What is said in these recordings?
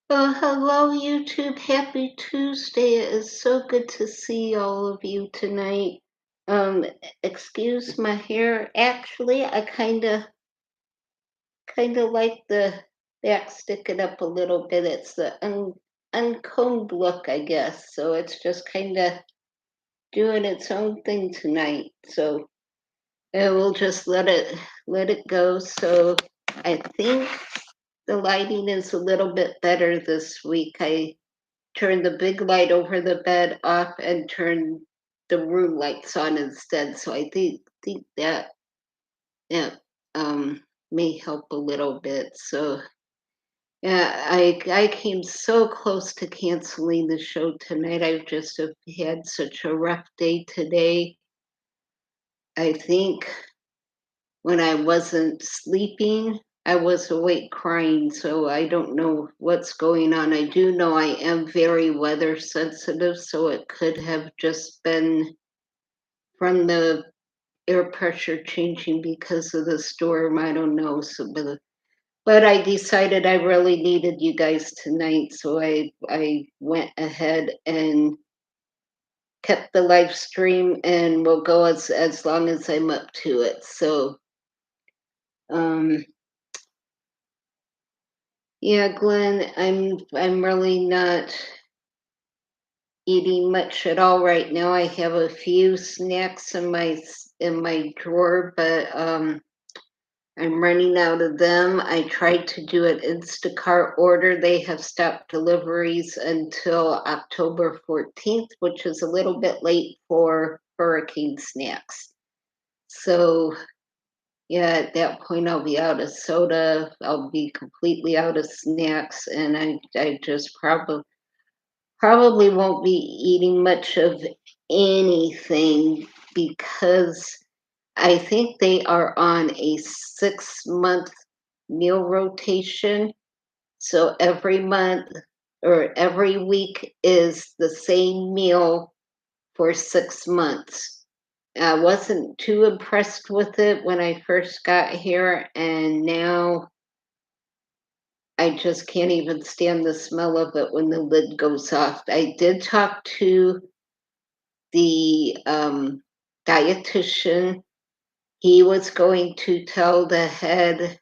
Hello, YouTube. Happy Tuesday. It is so good to see all of you tonight. Um, Excuse my hair. Actually, I kind of like the back sticking up a little bit. It's the uncombed look, I guess. So it's just kind of doing its own thing tonight. So we'll just let it go. So I think the lighting is a little bit better this week. I turn the big light over the bed off and turn the room lights on instead. So I think that may help a little bit. So yeah, I came so close to canceling the show tonight. I've just have had such a rough day today. I think when I wasn't sleeping, I was awake crying, so I don't know what's going on. I do know I am very weather sensitive, so it could have just been from the air pressure changing because of the storm. I don't know. But I decided I really needed you guys tonight, so I went ahead and kept the live stream and will go as long as I'm up to it. So um yeah, Glenn, I'm really not eating much at all right now. I have a few snacks in my drawer, but I'm running out of them. I tried to do an Instacart order. They have stopped deliveries until October 14th, which is a little bit late for hurricane snacks. So yeah, at that point I'll be out of soda. I'll be completely out of snacks, and I just probably won't be eating much of anything because I think they are on a 6 month meal rotation. So every month or every week is the same meal for 6 months. I wasn't too impressed with it when I first got here, and now I just can't even stand the smell of it when the lid goes off. I did talk to the dietitian. He was going to tell the head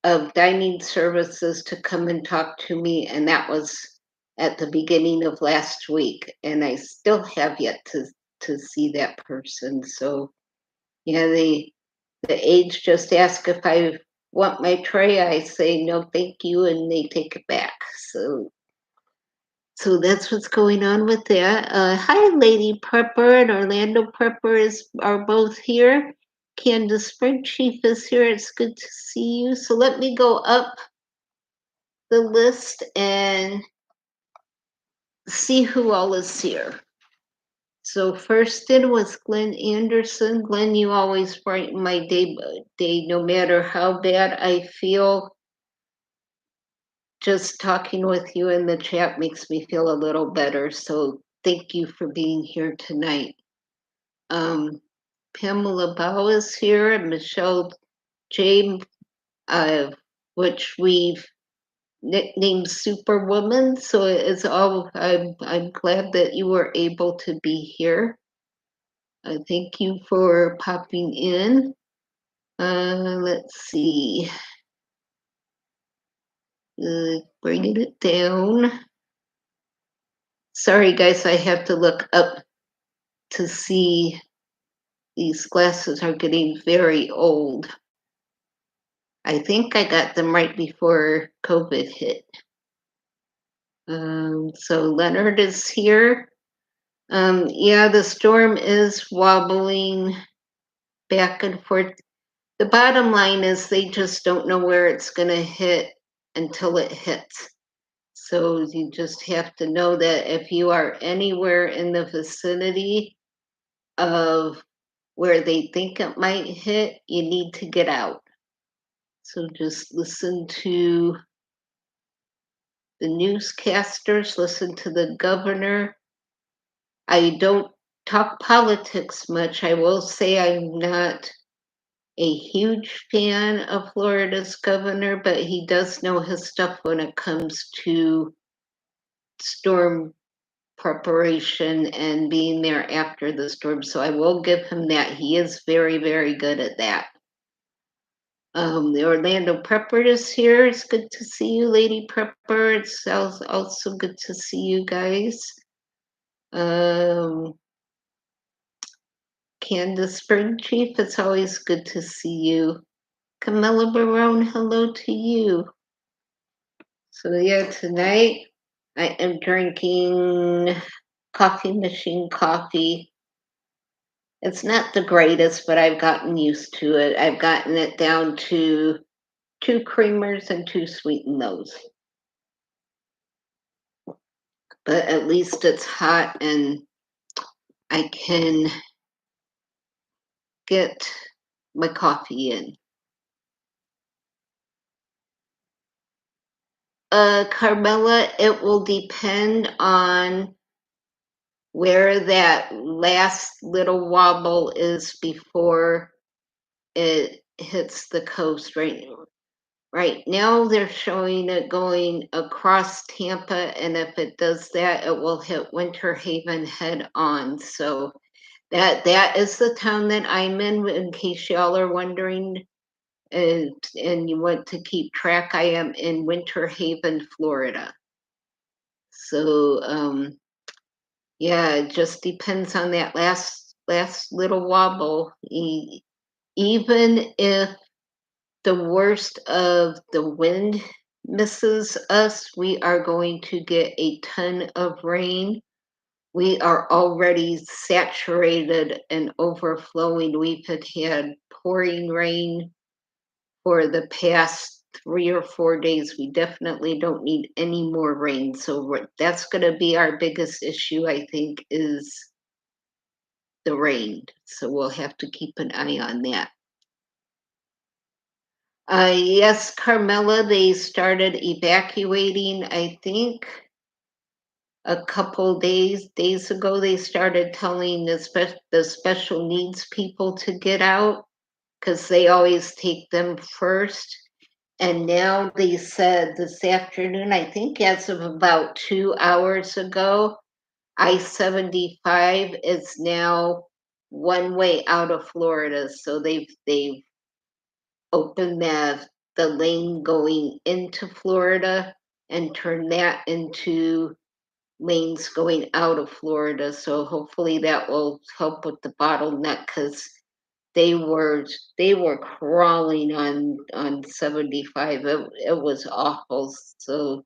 of dining services to come and talk to me, and that was at the beginning of last week. And I still have yet to see that person. So yeah, the aides just ask if I want my tray. I say no, thank you, and they take it back. So that's what's going on with that. Hi, Lady Prepper and Orlando Prepper are both here. Candace Spring Chief is here. It's good to see you. So let me go up the list and see who all is here. So first in was Glenn Anderson. Glenn, you always brighten my day no matter how bad I feel. Just talking with you in the chat makes me feel a little better. So thank you for being here tonight. Um, Pamela Bow is here, and Michelle James, which we've nicknamed Superwoman. So it's all. I'm glad that you were able to be here. Thank you for popping in. Let's see. Bringing it down. Sorry, guys, I have to look up to see. These glasses are getting very old. I think I got them right before COVID hit. So Leonard is here. Yeah, the storm is wobbling back and forth. The bottom line is they just don't know where it's going to hit until it hits. So you just have to know that if you are anywhere in the vicinity of where they think it might hit, you need to get out. So just listen to the newscasters, listen to the governor. I don't talk politics much. I will say I'm not a huge fan of Florida's governor, but he does know his stuff when it comes to storm preparation and being there after the storm. So I will give him that. He is very, very good at that. The Orlando Prepper is here. It's good to see you, Lady Prepper. It's also good to see you guys. Um, Candace Spring Chief, it's always good to see you. Camilla Barone, hello to you. So yeah, tonight I am drinking coffee machine coffee. It's not the greatest, but I've gotten used to it. I've gotten it down to 2 creamers and 2 sweetened. But at least it's hot and I can get my coffee in. Carmela, it will depend on where that last little wobble is before it hits the coast. Right now, they're showing it going across Tampa, and if it does that, it will hit Winter Haven head on. So that is the town that I'm in case y'all are wondering, and you want to keep track. I am in Winter Haven, Florida. So yeah, it just depends on that last little wobble. Even if the worst of the wind misses us, we are going to get a ton of rain. We are already saturated and overflowing. We've had pouring rain for the past 3 or 4 days. We definitely don't need any more rain. So that's going to be our biggest issue, I think, is the rain. So we'll have to keep an eye on that. Yes, Carmela, they started evacuating, I think a couple days ago. They started telling the special needs people to get out because they always take them first. And now they said this afternoon, I think as of about 2 hours ago, I-75 is now one way out of Florida. So they've opened the lane going into Florida and turned that into lanes going out of Florida. So hopefully that will help with the bottleneck because they were crawling on 75. It was awful. So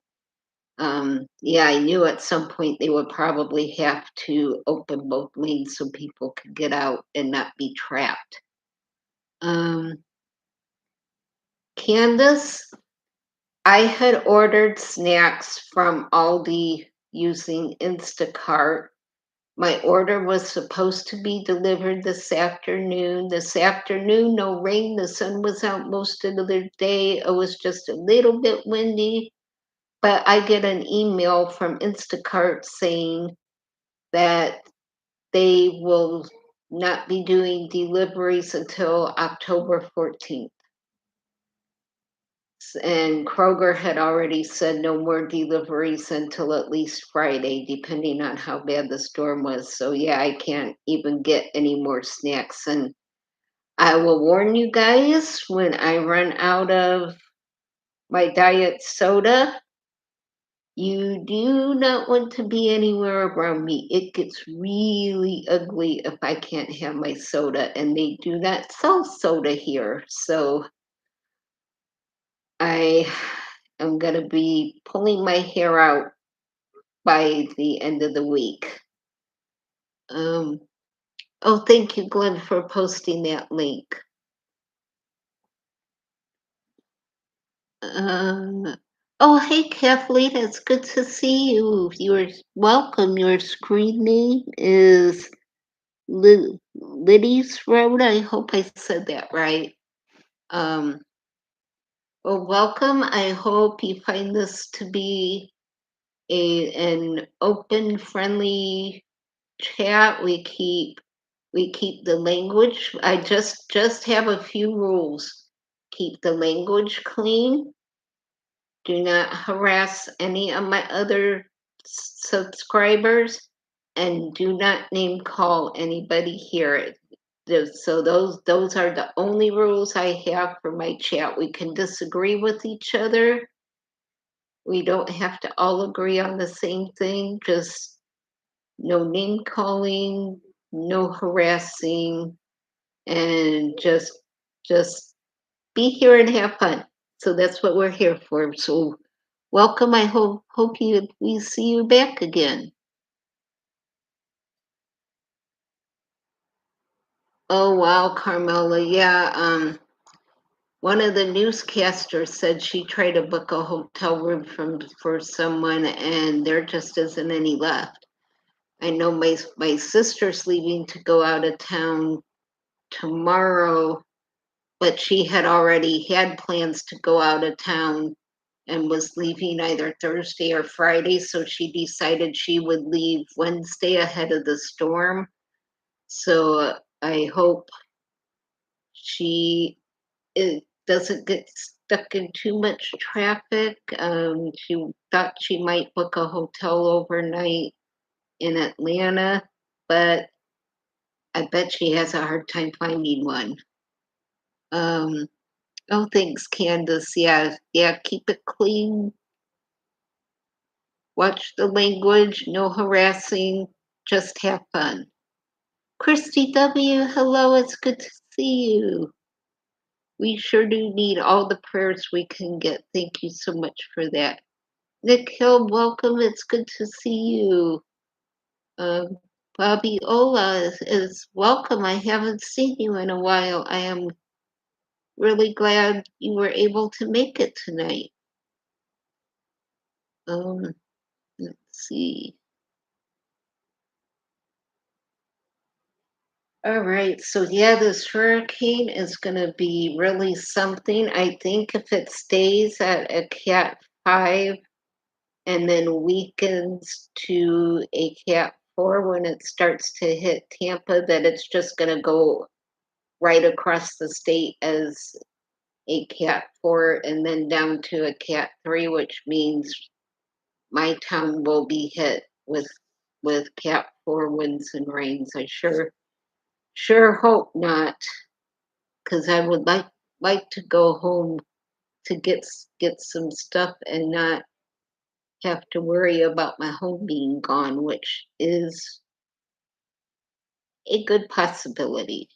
yeah, I knew at some point they would probably have to open both lanes so people could get out and not be trapped. Candace, I had ordered snacks from Aldi using Instacart. My order was supposed to be delivered this afternoon. This afternoon, no rain. The sun was out most of the day. It was just a little bit windy. But I get an email from Instacart saying that they will not be doing deliveries until October 14th. And Kroger had already said no more deliveries until at least Friday, depending on how bad the storm was. So, yeah, I can't even get any more snacks. And I will warn you guys when I run out of my diet soda, you do not want to be anywhere around me. It gets really ugly if I can't have my soda, and they do not sell soda here. So, I am going to be pulling my hair out by the end of the week. Um, oh, thank you, Glenn, for posting that link. Um, oh, hey, Kathleen, it's good to see you. You're welcome. Your screen name is Liddy's Road. I hope I said that right. Um, well, welcome. I hope you find this to be an open, friendly chat. We keep We keep the language. I just have a few rules. Keep the language clean. Do not harass any of my other subscribers, and do not name call anybody here. So those are the only rules I have for my chat. We can disagree with each other. We don't have to all agree on the same thing. Just no name calling, no harassing, and just be here and have fun. So that's what we're here for. So welcome. I hope we see you back again. Oh wow, Carmela. Yeah, one of the newscasters said she tried to book a hotel room for someone and there just isn't any left. I know my sister's leaving to go out of town tomorrow, but she had already had plans to go out of town and was leaving either Thursday or Friday, so she decided she would leave Wednesday ahead of the storm. So I hope she doesn't get stuck in too much traffic. She thought she might book a hotel overnight in Atlanta, but I bet she has a hard time finding one. Um, oh, thanks, Candace. Yeah, keep it clean. Watch the language, no harassing, just have fun. Christy W., hello, it's good to see you. We sure do need all the prayers we can get. Thank you so much for that. Nick Hill, welcome. It's good to see you. Um, Bobby Ola is welcome. I haven't seen you in a while. I am really glad you were able to make it tonight. Um, let's see. All right, so yeah, this hurricane is going to be really something. I think if it stays at a Cat 5 and then weakens to a Cat 4 when it starts to hit Tampa, that it's just going to go right across the state as a Cat 4 and then down to a Cat 3, which means my town will be hit with Cat 4 winds and rains. I sure hope not, because I would like to go home to get some stuff and not have to worry about my home being gone, which is a good possibility.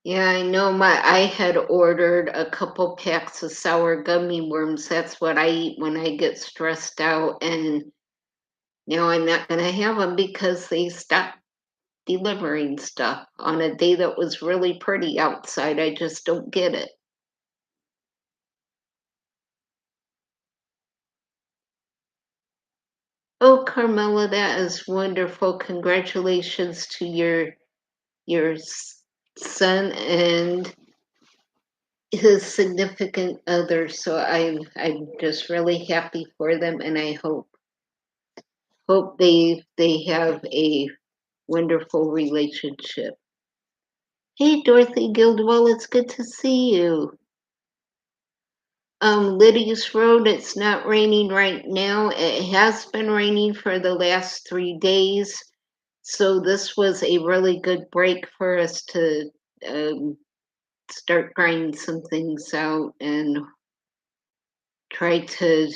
Yeah, I know I had ordered a couple packs of sour gummy worms. That's what I eat when I get stressed out, and now I'm not gonna have them because they stopped delivering stuff on a day that was really pretty outside. I just don't get it. Oh, Carmela, that is wonderful. Congratulations to your son and his significant other. So I'm just really happy for them, and I hope they have a wonderful relationship. Hey, Dorothy Guildwell, it's good to see you. Lydia's Road, it's not raining right now. It has been raining for the last 3 days. So this was a really good break for us to um, start grinding some things out and try to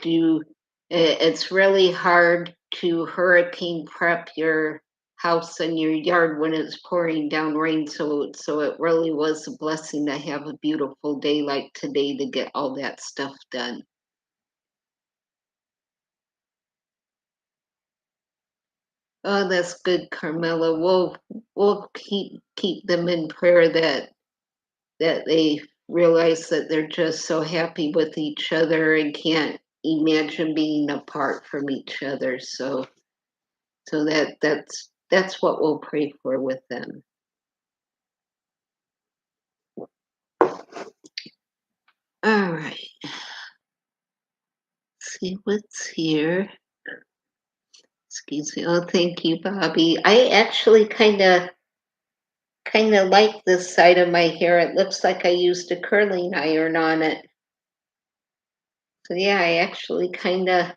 do. It's really hard to hurricane prep your house and your yard when it's pouring down rain. So it really was a blessing to have a beautiful day like today to get all that stuff done. Oh, that's good, Carmela. We'll keep them in prayer that they realize that they're just so happy with each other and can't imagine being apart from each other. So that's what we'll pray for with them. All right. Let's see what's here. Excuse me. Oh, thank you, Bobby. I actually kind of like this side of my hair. It looks like I used a curling iron on it. So yeah, I actually kind of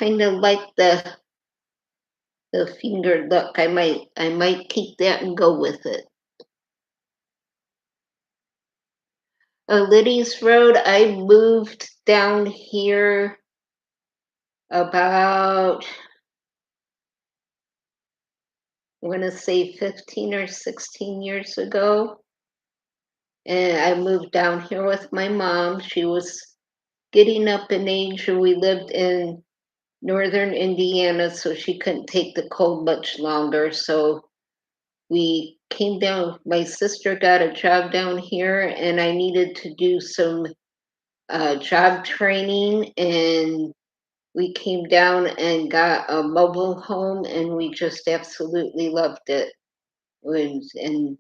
like the fingered look. I might keep that and go with it. Liddy's Road. I moved down here about, I want to say 15 or 16 years ago. And I moved down here with my mom. She was getting up in age, and we lived in northern Indiana, so she couldn't take the cold much longer. So we came down. My sister got a job down here, and I needed to do some job training. And we came down and got a mobile home, and we just absolutely loved it. And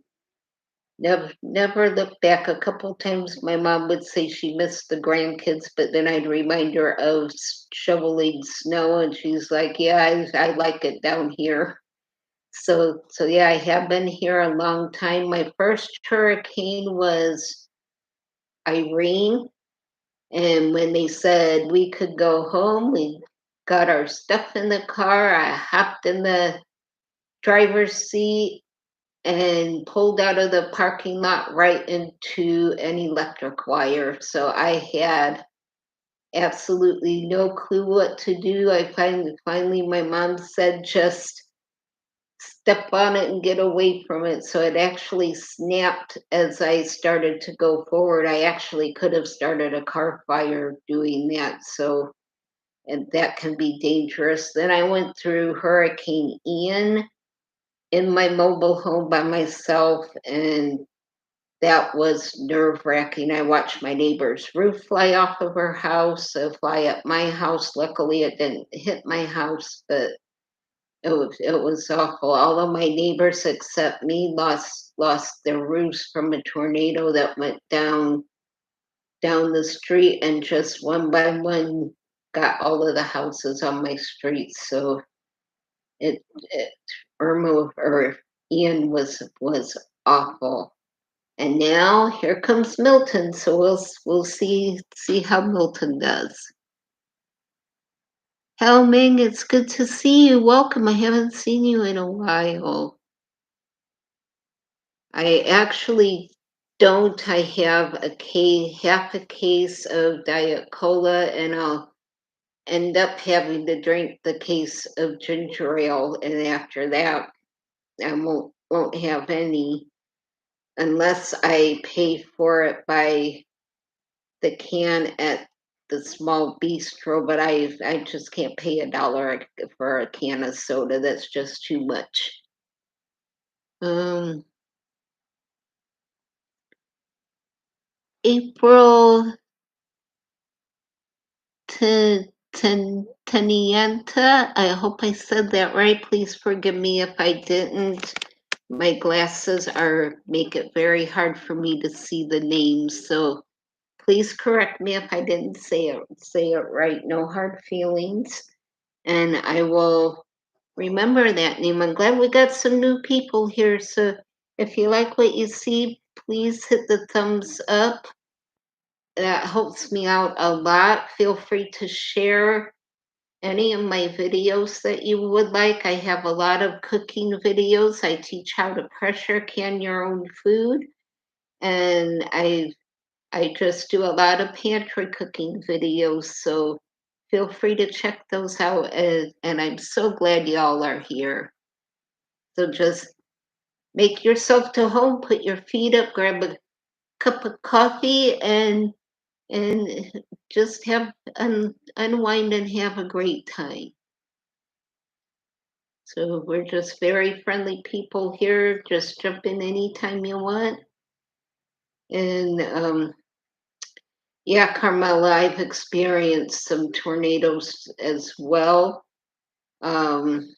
never looked back. A couple times my mom would say she missed the grandkids, but then I'd remind her of shoveling snow, and she's like, "Yeah, I like it down here." So yeah, I have been here a long time. My first hurricane was Irene, and when they said we could go home, we got our stuff in the car. I hopped in the driver's seat and pulled out of the parking lot right into an electric wire. So I had absolutely no clue what to do. I finally my mom said just step on it and get away from it. So it actually snapped as I started to go forward. I actually could have started a car fire doing that. So and that can be dangerous. Then I went through Hurricane Ian in my mobile home by myself, and that was nerve-wracking. I watched my neighbor's roof fly off of her house, fly up my house. Luckily, it didn't hit my house, but it was awful. All of my neighbors except me lost their roofs from a tornado that went down the street, and just one by one got all of the houses on my street. So it Irma or Ian was awful. And now here comes Milton, so we'll see how Milton does. Hao Ming, it's good to see you. Welcome. I haven't seen you in a while. I actually don't. I have half a case of Diet Cola, and I'll end up having to drink the case of ginger ale, and after that, I won't have any unless I pay for it by the can at the small bistro. But I just can't pay $1 for a can of soda. That's just too much. Um, April Tanienta. I hope I said that right. Please forgive me if I didn't. My glasses are make it very hard for me to see the names, so please correct me if I didn't say it right. No hard feelings, and I will remember that name. I'm glad we got some new people here. So if you like what you see, please hit the thumbs up. That helps me out a lot. Feel free to share any of my videos that you would like. I have a lot of cooking videos. I teach how to pressure can your own food, and I just do a lot of pantry cooking videos. So feel free to check those out. And I'm so glad y'all are here. So just make yourself to home, put your feet up, grab a cup of coffee, and just unwind and have a great time. So we're just very friendly people here. Just jump in anytime you want. And yeah, Carmela, I've experienced some tornadoes as well. Um,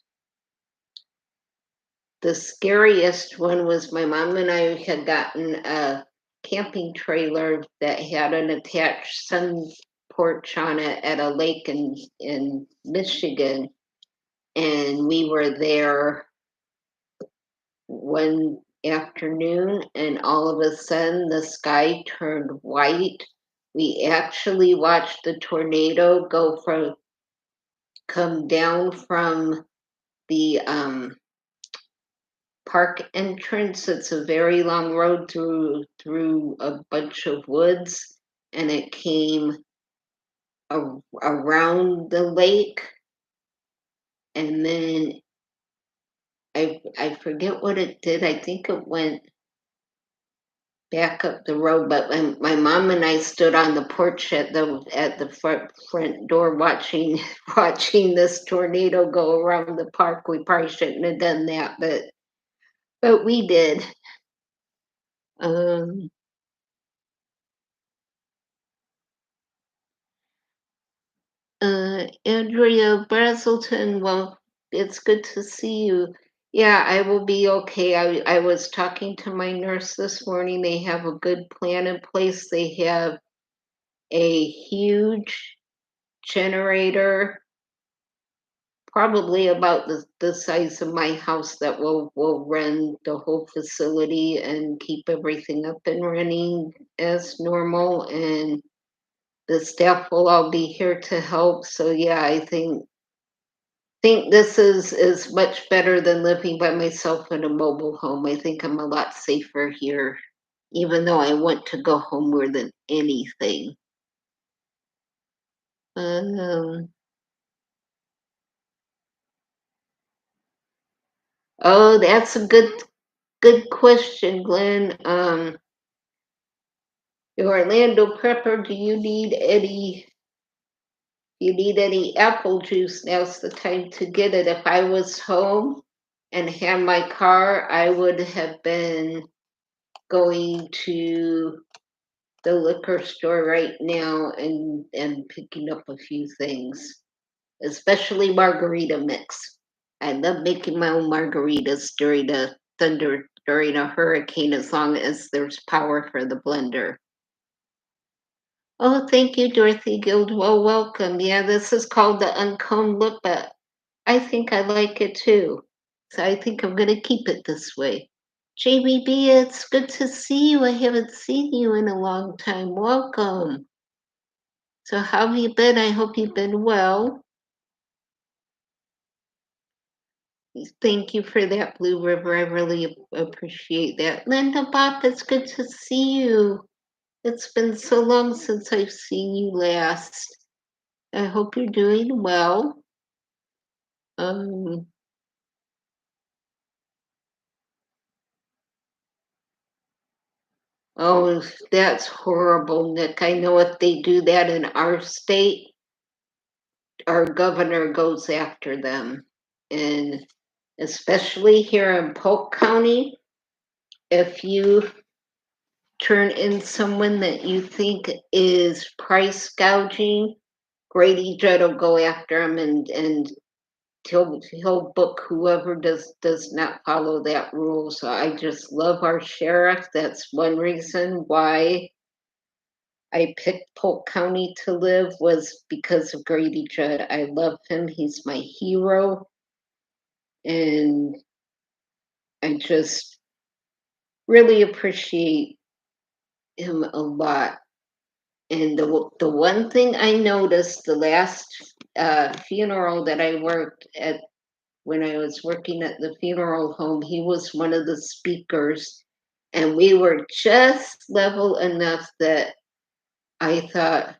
the scariest one was my mom and I had gotten a camping trailer that had an attached sun porch on it at a lake in Michigan, and we were there one afternoon, and all of a sudden the sky turned white. We actually watched the tornado come down from the park entrance. It's a very long road through a bunch of woods, and it came around the lake, and then I forget what it did. I think it went back up the road, but my mom and I stood on the porch at the front door watching this tornado go around the park. We probably shouldn't have done that, but we did. Um, Andrea Brazelton, well, it's good to see you. Yeah, I will be okay. I was talking to my nurse this morning. They have a good plan in place. They have a huge generator, probably about the size of my house, that will run the whole facility and keep everything up and running as normal. And the staff will all be here to help. So yeah, I think this is much better than living by myself in a mobile home. I think I'm a lot safer here, even though I want to go home more than anything. Um, oh, that's a good question, Glenn. Orlando Prepper, do you need any apple juice? Now's the time to get it. If I was home and had my car, I would have been going to the liquor store right now and picking up a few things, especially margarita mix. I love making my own margaritas during a hurricane, as long as there's power for the blender. Oh, thank you, Dorothy Guildwell. Welcome. Yeah, this is called the Uncombed Look, but I think I like it too. So I think I'm going to keep it this way. JBB, it's good to see you. I haven't seen you in a long time. Welcome. So, how have you been? I hope you've been well. Thank you for that, Blue River. I really appreciate that. Linda Bop, it's good to see you. It's been so long since I've seen you last. I hope you're doing well. Um, oh, that's horrible, Nick. I know if they do that in our state, our governor goes after them. And especially here in Polk County, if you turn in someone that you think is price gouging, Grady Judd will go after him, and he'll book whoever does not follow that rule. So I just love our sheriff. That's one reason why I picked Polk County to live, was because of Grady Judd. I love him. He's my hero, and I just really appreciate him a lot. And the one thing I noticed, the last funeral that I worked at, when I was working at the funeral home, he was one of the speakers, and we were just level enough that I thought,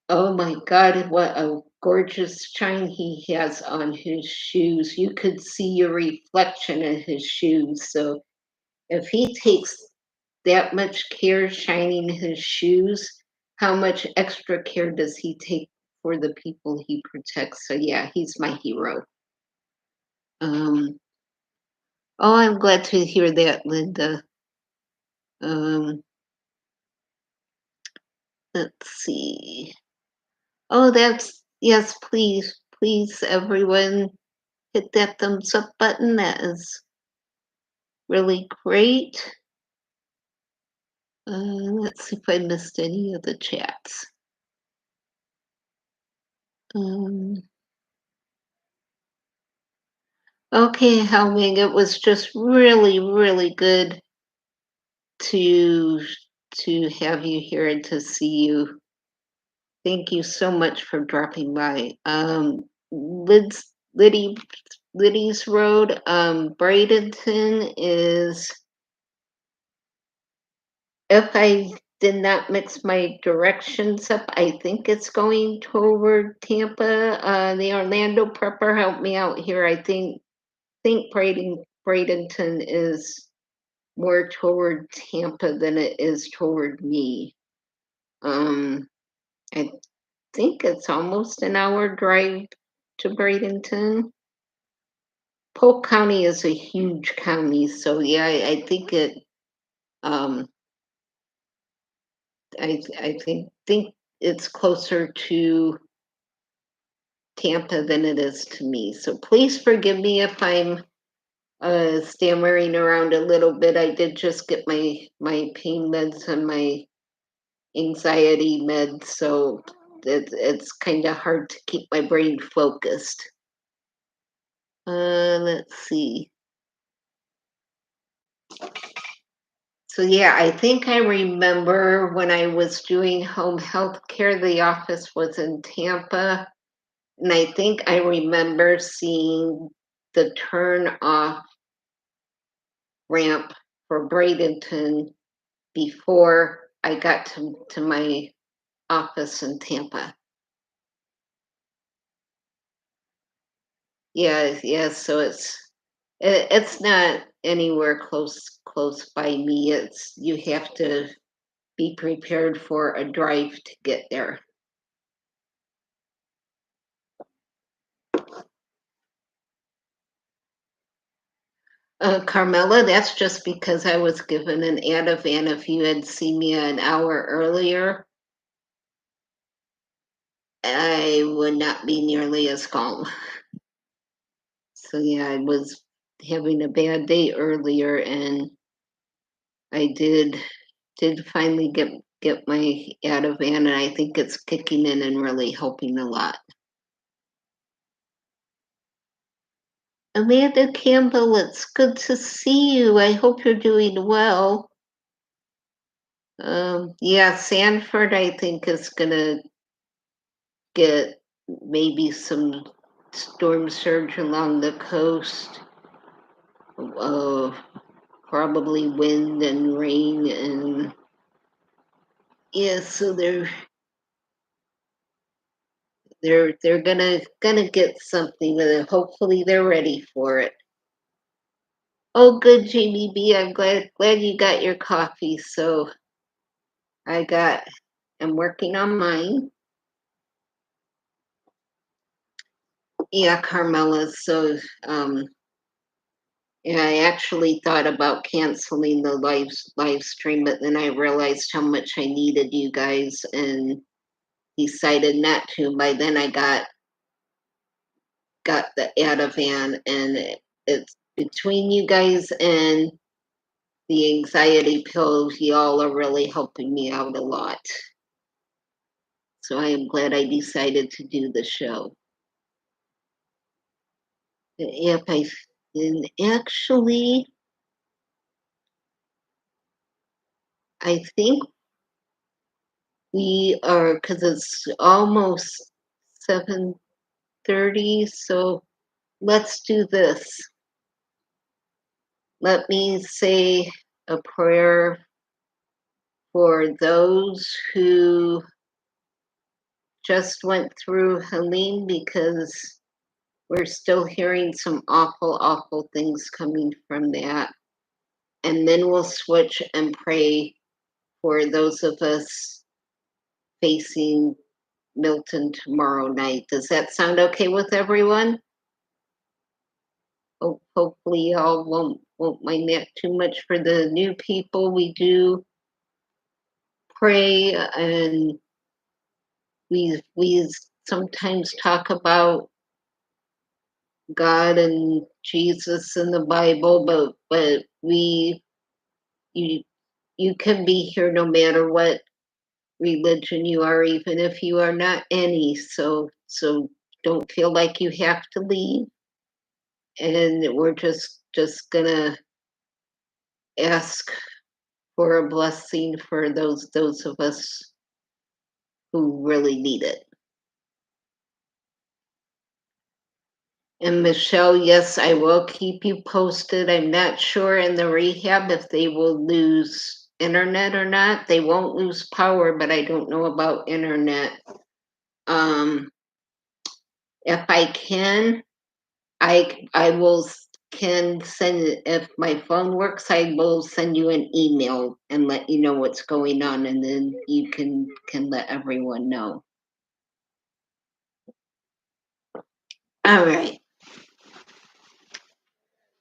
oh my God, what a gorgeous shine he has on his shoes. You could see your reflection in his shoes. So if he takes that much care shining his shoes, how much extra care does he take for the people he protects? So yeah, he's my hero. Um, oh, I'm glad to hear that, Linda. Um, let's see. Oh, that's, yes, please, everyone, hit that thumbs up button. That is really great. Let's see if I missed any of the chats. Um, okay, Helming, it was just really, really good to have you here and to see you. Thank you so much for dropping by. Liddy Liddy's Road, Bradenton is, if I did not mix my directions up, I think it's going toward Tampa. The Orlando prepper helped me out here. I think Bradenton is more toward Tampa than it is toward me. Um, I think it's almost an hour drive to Bradenton. Polk County is a huge county, so yeah, I think it. Um, I think it's closer to Tampa than it is to me. So please forgive me if I'm stammering around a little bit. I did just get my pain meds and my anxiety meds, so it's kind of hard to keep my brain focused. Let's see. So yeah, I think I remember when I was doing home health care, the office was in Tampa. And I think I remember seeing the turn off ramp for Bradenton before I got to my office in Tampa. Yeah, yeah, so it's not anywhere close by me. It's you have to be prepared for a drive to get there. Carmela, that's just because I was given an Ativan. If you had seen me an hour earlier, I would not be nearly as calm. So yeah, I was having a bad day earlier, and I did finally get my Ativan, and I think it's kicking in and really helping a lot. Amanda Campbell, it's good to see you. I hope you're doing well. Yeah, Sanford, I think is gonna get maybe some storm surge along the coast. Uh, Probably wind and rain, and yeah, so they're gonna get something, and hopefully they're ready for it. Oh, good, Jamie B. I'm glad you got your coffee. So I got I'm working on mine. Yeah, Carmela. So yeah, I actually thought about canceling the live stream, but then I realized how much I needed you guys and decided not to. By then I got the Ativan, and it's between you guys and the anxiety pills, y'all are really helping me out a lot. So I am glad I decided to do the show. If I and actually, I think we are, because it's almost 7:30. So let's do this. Let me say a prayer for those who just went through Helene, because we're still hearing some awful, awful things coming from that. And then we'll switch and pray for those of us facing Milton tomorrow night. Does that sound okay with everyone? Hopefully y'all won't mind that too much. For the new people, we do pray, and we sometimes talk about God and Jesus in the Bible, but you you can be here no matter what religion you are, even if you are not any. So don't feel like you have to leave. And we're just gonna ask for a blessing for those of us who really need it. And Michelle, yes, I will keep you posted. I'm not sure in the rehab if they will lose internet or not. They won't lose power, but I don't know about internet. If I can, I will can send, if my phone works, I will send you an email and let you know what's going on, and then you can let everyone know. All right.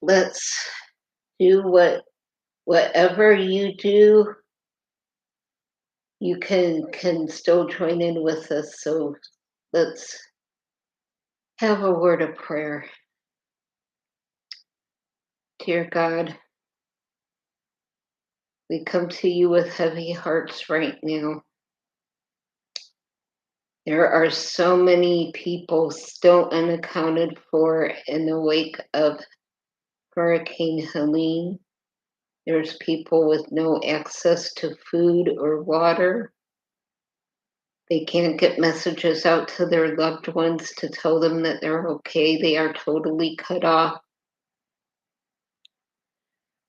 Let's do whatever you do, you can still join in with us. So let's have a word of prayer. Dear God, we come to you with heavy hearts right now. There are so many people still unaccounted for in the wake of Hurricane Helene. There's people with no access to food or water. They can't get messages out to their loved ones to tell them that they're okay. They are totally cut off.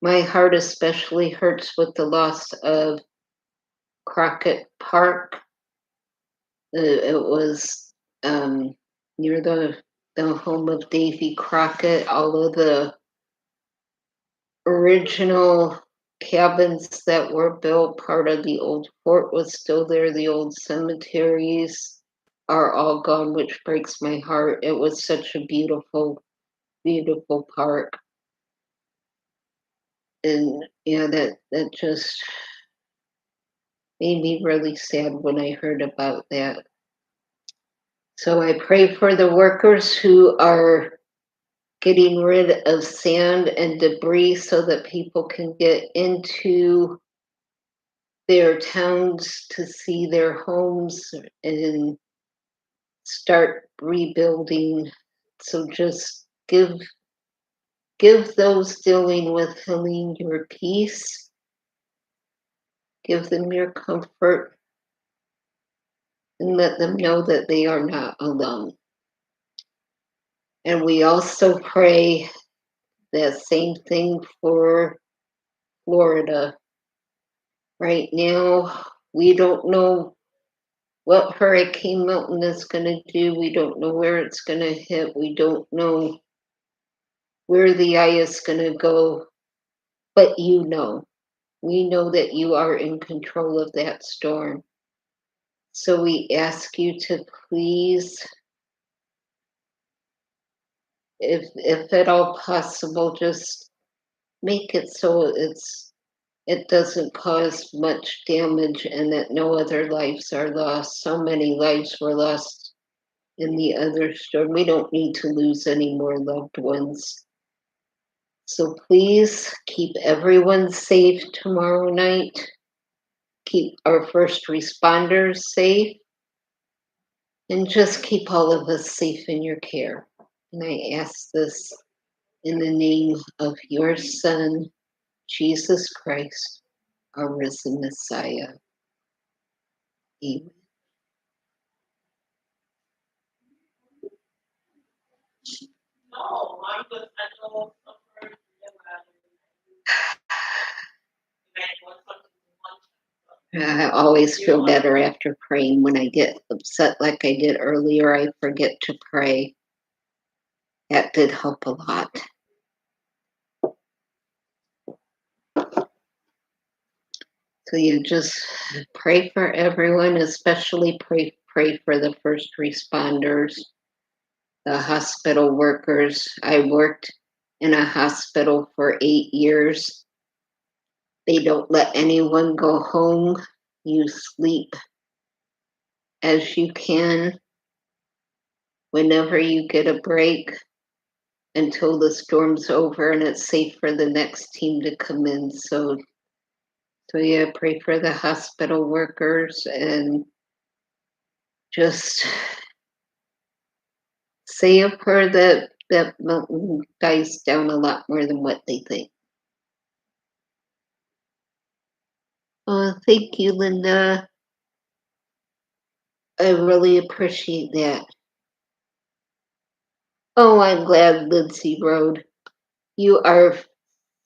My heart especially hurts with the loss of Crockett Park. It was near the home of Davy Crockett. All of the original cabins that were built, part of the old fort was still there. The old cemeteries are all gone, which breaks my heart. It was such a beautiful, beautiful park. And yeah, that just made me really sad when I heard about that. So I pray for the workers who are getting rid of sand and debris so that people can get into their towns to see their homes and start rebuilding. So just give those dealing with healing your peace, give them your comfort, and let them know that they are not alone. And we also pray that same thing for Florida. Right now, we don't know what Hurricane Milton is going to do. We don't know where it's going to hit. We don't know where the eye is going to go. But you know, we know that you are in control of that storm. So we ask you to please, if at all possible, just make it so it doesn't cause much damage and that no other lives are lost. So many lives were lost in the other storm. We don't need to lose any more loved ones. So please keep everyone safe tomorrow night. Keep our first responders safe. And just keep all of us safe in your care. And I ask this in the name of your Son, Jesus Christ, our risen Messiah. Amen. I always feel better after praying. When I get upset like I did earlier, I forget to pray. That did help a lot. So you just pray for everyone, especially pray for the first responders, the hospital workers. I worked in a hospital for 8 years. They don't let anyone go home. You sleep as you can whenever you get a break until the storm's over and it's safe for the next team to come in. So So yeah, pray for the hospital workers and just say a prayer that mountain dies down a lot more than what they think. Oh, thank you, Linda. I really appreciate that. Oh, I'm glad Lindsay rode. You are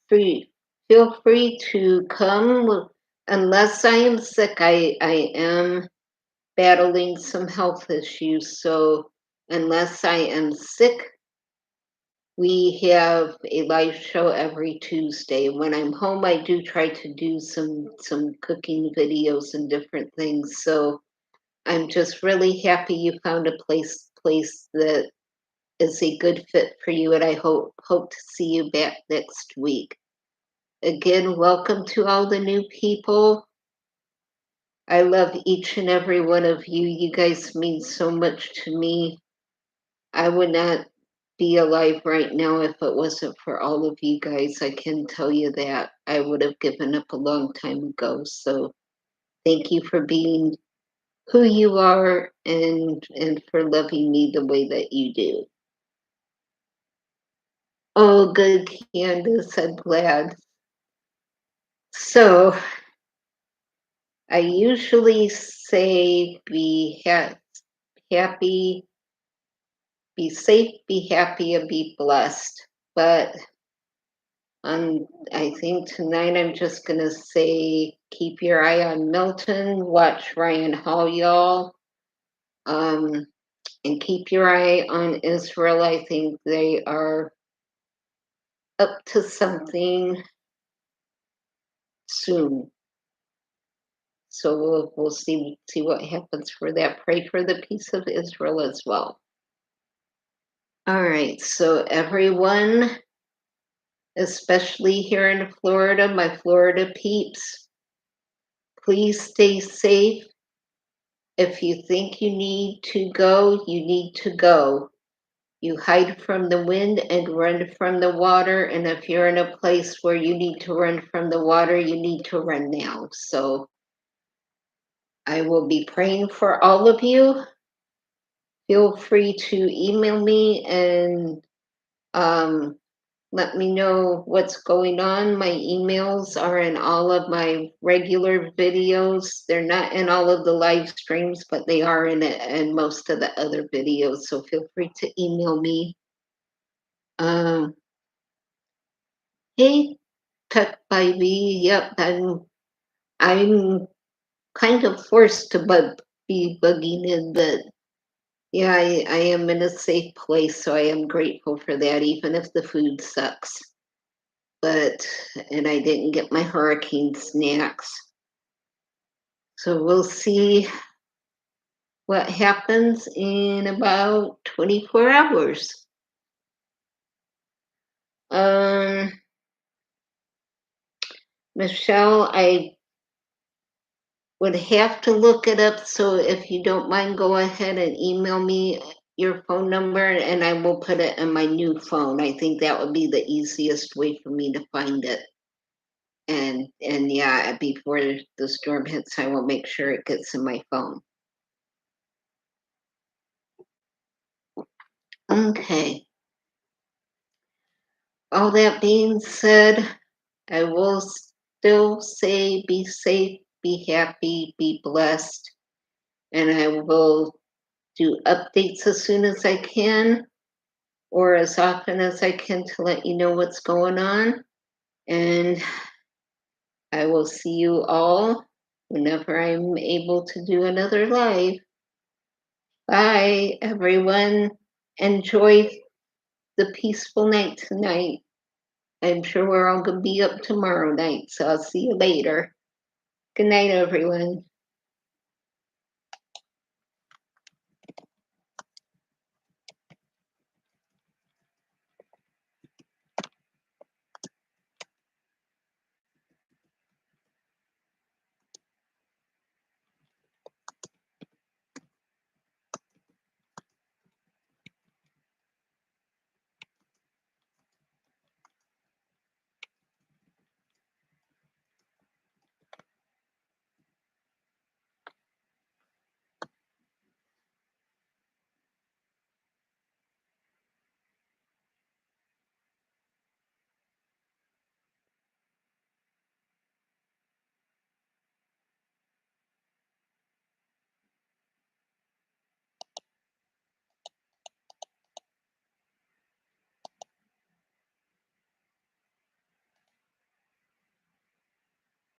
free. Feel free to come. Unless I am sick, I am battling some health issues. So unless I am sick, we have a live show every Tuesday. When I'm home, I do try to do some cooking videos and different things. So I'm just really happy you found a place that is a good fit for you, and I hope to see you back next week. Again, welcome to all the new people. I love each and every one of you. You guys mean so much to me. I would not be alive right now if it wasn't for all of you guys. I can tell you that. I would have given up a long time ago. So thank you for being who you are and for loving me the way that you do. Oh, good, Candace. I'm glad. So I usually say happy, be safe, be happy, and be blessed. But I think tonight I'm just going to say keep your eye on Milton, watch Ryan Hall, y'all, um, and keep your eye on Israel. I think they are up to something soon. So we'll see what happens for that. Pray for the peace of Israel as well. All right, so everyone, especially here in Florida, my Florida peeps, please stay safe. If you think you need to go, you need to go. You hide from the wind and run from the water. And if you're in a place where you need to run from the water, you need to run now. So I will be praying for all of you. Feel free to email me and let me know what's going on. My emails are in all of my regular videos. They're not in all of the live streams, but they are in most of the other videos. So feel free to email me. Um, hey, Tuck Baby. Yep, I'm kind of forced to be bugging in, but yeah, I am in a safe place, so I am grateful for that, even if the food sucks. And I didn't get my hurricane snacks. So we'll see what happens in about 24 hours. Um, Michelle, I would have to look it up. So if you don't mind, go ahead and email me your phone number and I will put it in my new phone. I think that would be the easiest way for me to find it. And yeah, before the storm hits, I will make sure it gets in my phone. Okay. All that being said, I will still say be safe, be happy, be blessed, and I will do updates as soon as I can or as often as I can to let you know what's going on. And I will see you all whenever I'm able to do another live. Bye, everyone. Enjoy the peaceful night tonight. I'm sure we're all going to be up tomorrow night, so I'll see you later. Good night, everyone.